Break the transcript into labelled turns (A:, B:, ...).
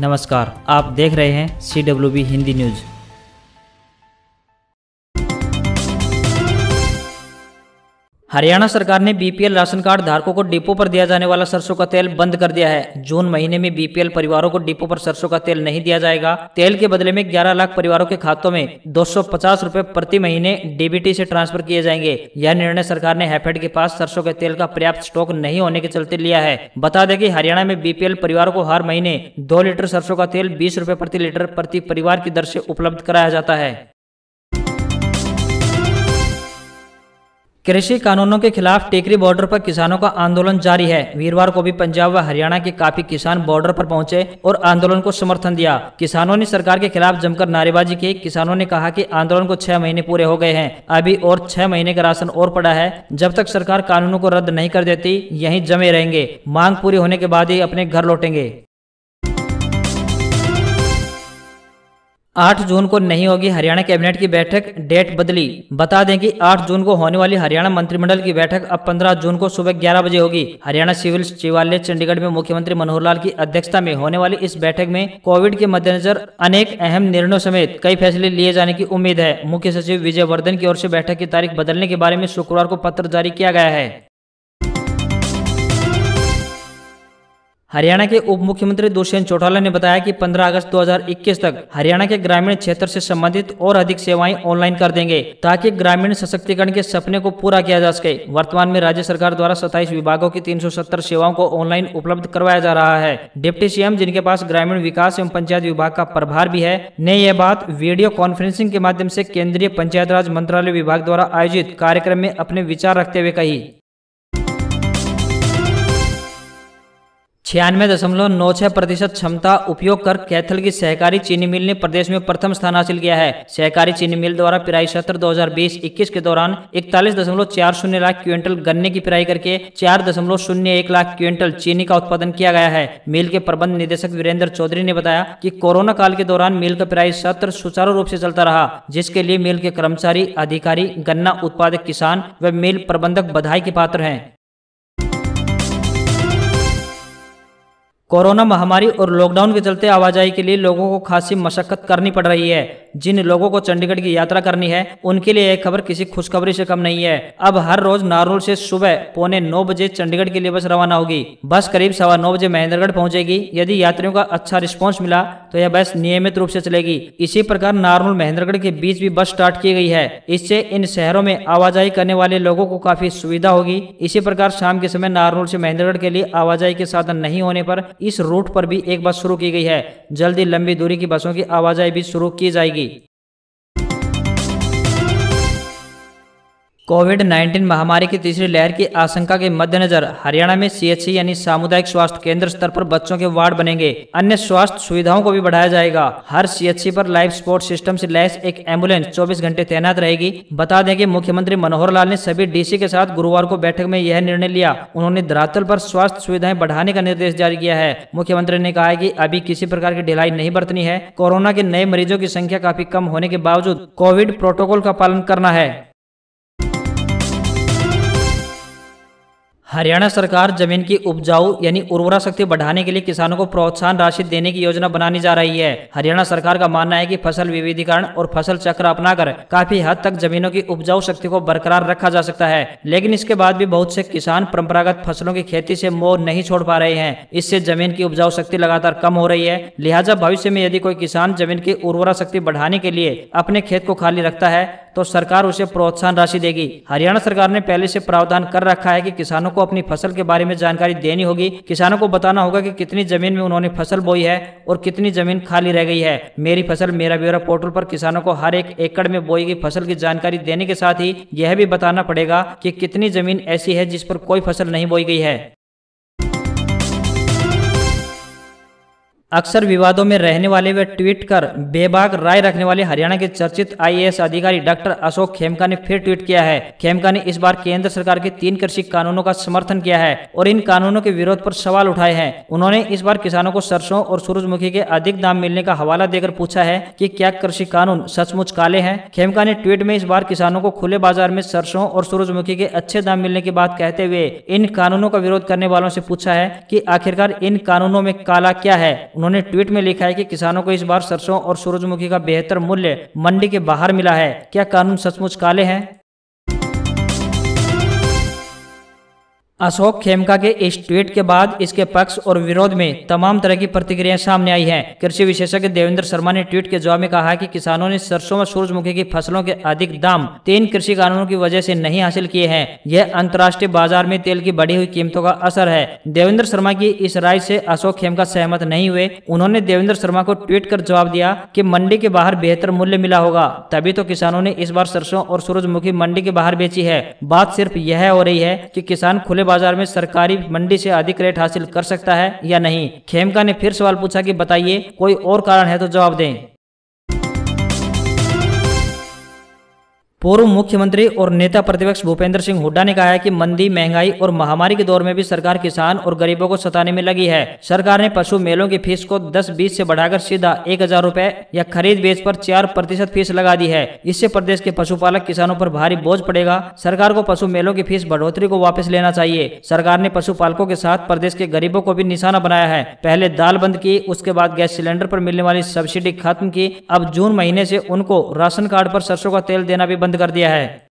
A: नमस्कार, आप देख रहे हैं CWB हिंदी न्यूज। हरियाणा सरकार ने BPL राशन कार्ड धारकों को डिपो पर दिया जाने वाला सरसों का तेल बंद कर दिया है। जून महीने में BPL परिवारों को डिपो पर सरसों का तेल नहीं दिया जाएगा। तेल के बदले में 11 लाख परिवारों के खातों में 250 रुपए प्रति महीने DBT से ट्रांसफर किए जाएंगे। यह निर्णय सरकार ने हैफेड के पास सरसों के तेल का पर्याप्त स्टॉक नहीं होने के चलते लिया है। बता दें कि हरियाणा में BPL परिवारों को हर महीने 2 लीटर सरसों का तेल 20 रुपए प्रति लीटर प्रति परिवार की दर से उपलब्ध कराया जाता है। कृषि कानूनों के खिलाफ टेकरी बॉर्डर पर किसानों का आंदोलन जारी है। वीरवार को भी पंजाब व हरियाणा के काफी किसान बॉर्डर पर पहुंचे और आंदोलन को समर्थन दिया। किसानों ने सरकार के खिलाफ जमकर नारेबाजी की। किसानों ने कहा कि आंदोलन को 6 महीने पूरे हो गए हैं, अभी और 6 महीने का राशन और पड़ा है। जब तक सरकार कानूनों को रद्द नहीं कर देती यहीं जमे रहेंगे। मांग पूरी होने के बाद ही अपने घर लौटेंगे। 8 जून को नहीं होगी हरियाणा कैबिनेट की बैठक, डेट बदली। बता दें कि 8 जून को होने वाली हरियाणा मंत्रिमंडल की बैठक अब 15 जून को सुबह 11 बजे होगी। हरियाणा सिविल सचिवालय चंडीगढ़ में मुख्यमंत्री मनोहर लाल की अध्यक्षता में होने वाली इस बैठक में कोविड के मद्देनजर अनेक अहम निर्णयों समेत कई फैसले लिए जाने की उम्मीद है। मुख्य सचिव विजय वर्धन की ओर से बैठक की तारीख बदलने के बारे में शुक्रवार को पत्र जारी किया गया है। हरियाणा के उप मुख्यमंत्री दुष्यंत चौटाला ने बताया कि 15 अगस्त 2021 तक हरियाणा के ग्रामीण क्षेत्र से संबंधित और अधिक सेवाएं ऑनलाइन कर देंगे ताकि ग्रामीण सशक्तिकरण के सपने को पूरा किया जा सके। वर्तमान में राज्य सरकार द्वारा 27 विभागों की 370 सेवाओं को ऑनलाइन उपलब्ध करवाया जा रहा है। डिप्टी CM, जिनके पास ग्रामीण विकास एवं पंचायत विभाग का प्रभार भी है, ने यह बात वीडियो कॉन्फ्रेंसिंग के माध्यम से केंद्रीय पंचायत राज मंत्रालय विभाग द्वारा आयोजित कार्यक्रम में अपने विचार रखते हुए कही। 96.96% क्षमता उपयोग कर कैथल की सहकारी चीनी मिल ने प्रदेश में प्रथम स्थान हासिल किया है। सहकारी चीनी मिल द्वारा पिराई सत्र 2020-21 के दौरान 41.40 लाख क्विंटल गन्ने की पिराई करके 4.01 लाख क्विंटल चीनी का उत्पादन किया गया है। मिल के प्रबंध निदेशक वीरेंद्र चौधरी ने बताया कि कोरोना काल के दौरान मिल का पिराई सत्र सुचारू रूप से चलता रहा, जिसके लिए मिल के कर्मचारी, अधिकारी, गन्ना उत्पादक किसान व मिल प्रबंधक बधाई के पात्र हैं। कोरोना महामारी और लॉकडाउन के चलते आवाजाही के लिए लोगों को खासी मशक्कत करनी पड़ रही है। जिन लोगों को चंडीगढ़ की यात्रा करनी है उनके लिए यह खबर किसी खुशखबरी से कम नहीं है। अब हर रोज नारनौल से सुबह 8:45 बजे चंडीगढ़ के लिए बस रवाना होगी। बस करीब 9:15 बजे महेंद्रगढ़ पहुंचेगी। यदि यात्रियों का अच्छा रिस्पॉन्स मिला तो यह बस नियमित रूप से चलेगी। इसी प्रकार नारनौल महेंद्रगढ़ के बीच भी बस स्टार्ट की गई है। इससे इन शहरों में आवाजाही करने वाले लोगों को काफी सुविधा होगी। इसी प्रकार शाम के समय नारनौल से महेंद्रगढ़ के लिए आवाजाही के साधन नहीं होने पर इस रूट पर भी एक बस शुरू की गई है। जल्दी लंबी दूरी की बसों की आवाजाही भी शुरू की जाएगी। कोविड-19 महामारी की तीसरी लहर की आशंका के मद्देनजर हरियाणा में CHC यानी सामुदायिक स्वास्थ्य केंद्र स्तर पर बच्चों के वार्ड बनेंगे। अन्य स्वास्थ्य सुविधाओं को भी बढ़ाया जाएगा। हर CHC पर लाइफ सपोर्ट सिस्टम से लैस एक एम्बुलेंस 24 घंटे तैनात रहेगी। बता दें कि मुख्यमंत्री मनोहर लाल ने सभी DC के साथ गुरुवार को बैठक में यह निर्णय लिया। उन्होंने धरातल पर स्वास्थ्य सुविधाएं बढ़ाने का निर्देश जारी किया है। मुख्यमंत्री ने कहा है कि अभी किसी प्रकार की ढिलाई नहीं बरतनी है। कोरोना के नए मरीजों की संख्या काफी कम होने के बावजूद कोविड प्रोटोकॉल का पालन करना है। हरियाणा सरकार जमीन की उपजाऊ यानी उर्वरा शक्ति बढ़ाने के लिए किसानों को प्रोत्साहन राशि देने की योजना बनानी जा रही है। हरियाणा सरकार का मानना है कि फसल विविधीकरण और फसल चक्र अपनाकर काफी हद तक जमीनों की उपजाऊ शक्ति को बरकरार रखा जा सकता है। लेकिन इसके बाद भी बहुत से किसान परंपरागत फसलों की खेती से मोह नहीं छोड़ पा रहे हैं। इससे जमीन की उपजाऊ शक्ति लगातार कम हो रही है। लिहाजा भविष्य में यदि कोई किसान जमीन की उर्वरा शक्ति बढ़ाने के लिए अपने खेत को खाली रखता है तो सरकार उसे प्रोत्साहन राशि देगी। हरियाणा सरकार ने पहले से प्रावधान कर रखा है कि किसानों को अपनी फसल के बारे में जानकारी देनी होगी। किसानों को बताना होगा कि कितनी जमीन में उन्होंने फसल बोई है और कितनी जमीन खाली रह गई है। मेरी फसल मेरा ब्यौरा पोर्टल पर किसानों को हर 1 एकड़ में बोई गई फसल की जानकारी देने के साथ ही यह भी बताना पड़ेगा कि कितनी जमीन ऐसी है जिस पर कोई फसल नहीं बोई गई है। अक्सर विवादों में रहने वाले व ट्वीट कर बेबाक राय रखने वाले हरियाणा के चर्चित IAS अधिकारी डॉक्टर अशोक खेमका ने फिर ट्वीट किया है। खेमका ने इस बार केंद्र सरकार के 3 कृषि कानूनों का समर्थन किया है और इन कानूनों के विरोध पर सवाल उठाए हैं। उन्होंने इस बार किसानों को सरसों और सूरजमुखी के अधिक दाम मिलने का हवाला देकर पूछा है कि क्या कृषि कानून सचमुच काले हैं। खेमका ने ट्वीट में इस बार किसानों को खुले बाजार में सरसों और सूरजमुखी के अच्छे दाम मिलने की बात कहते हुए इन कानूनों का विरोध करने वालों से पूछा है कि आखिरकार इन कानूनों में काला क्या है। उन्होंने ट्वीट में लिखा है कि किसानों को इस बार सरसों और सूरजमुखी का बेहतर मूल्य मंडी के बाहर मिला है। क्या कानून सचमुच काले हैं? अशोक खेमका के इस ट्वीट के बाद इसके पक्ष और विरोध में तमाम तरह की प्रतिक्रियाएं सामने आई हैं। कृषि विशेषज्ञ देवेंद्र शर्मा ने ट्वीट के जवाब में कहा कि किसानों ने सरसों व सूरजमुखी की फसलों के अधिक दाम 3 कृषि कानूनों की वजह से नहीं हासिल किए हैं। यह अंतर्राष्ट्रीय बाजार में तेल की बढ़ी हुई कीमतों का असर है। देवेंद्र शर्मा की इस राय से अशोक खेमका सहमत नहीं हुए। उन्होंने देवेंद्र शर्मा को ट्वीट कर जवाब दिया कि मंडी के बाहर बेहतर मूल्य मिला होगा, तभी तो किसानों ने इस बार सरसों और सूरजमुखी मंडी के बाहर बेची है। बात सिर्फ यह हो रही है कि किसान खुले बाजार में सरकारी मंडी से अधिक रेट हासिल कर सकता है या नहीं। खेमका ने फिर सवाल पूछा कि बताइए, कोई और कारण है तो जवाब दें। पूर्व मुख्यमंत्री और नेता प्रतिपक्ष भूपेंद्र सिंह हुड्डा ने कहा है कि मंदी, महंगाई और महामारी के दौर में भी सरकार किसान और गरीबों को सताने में लगी है। सरकार ने पशु मेलों की फीस को 10-20 से बढ़ाकर सीधा 1,000 रुपए या खरीद बेच पर 4% फीस लगा दी है। इससे प्रदेश के पशुपालक किसानों पर भारी बोझ पड़ेगा। सरकार को पशु मेलों की फीस बढ़ोतरी को वापस लेना चाहिए। सरकार ने पशुपालकों के साथ प्रदेश के गरीबों को भी निशाना बनाया है। पहले दाल बंद की, उसके बाद गैस सिलेंडर पर मिलने वाली सब्सिडी खत्म की। अब जून महीने से उनको राशन कार्ड पर सरसों का तेल देना भी बंद कर दिया है।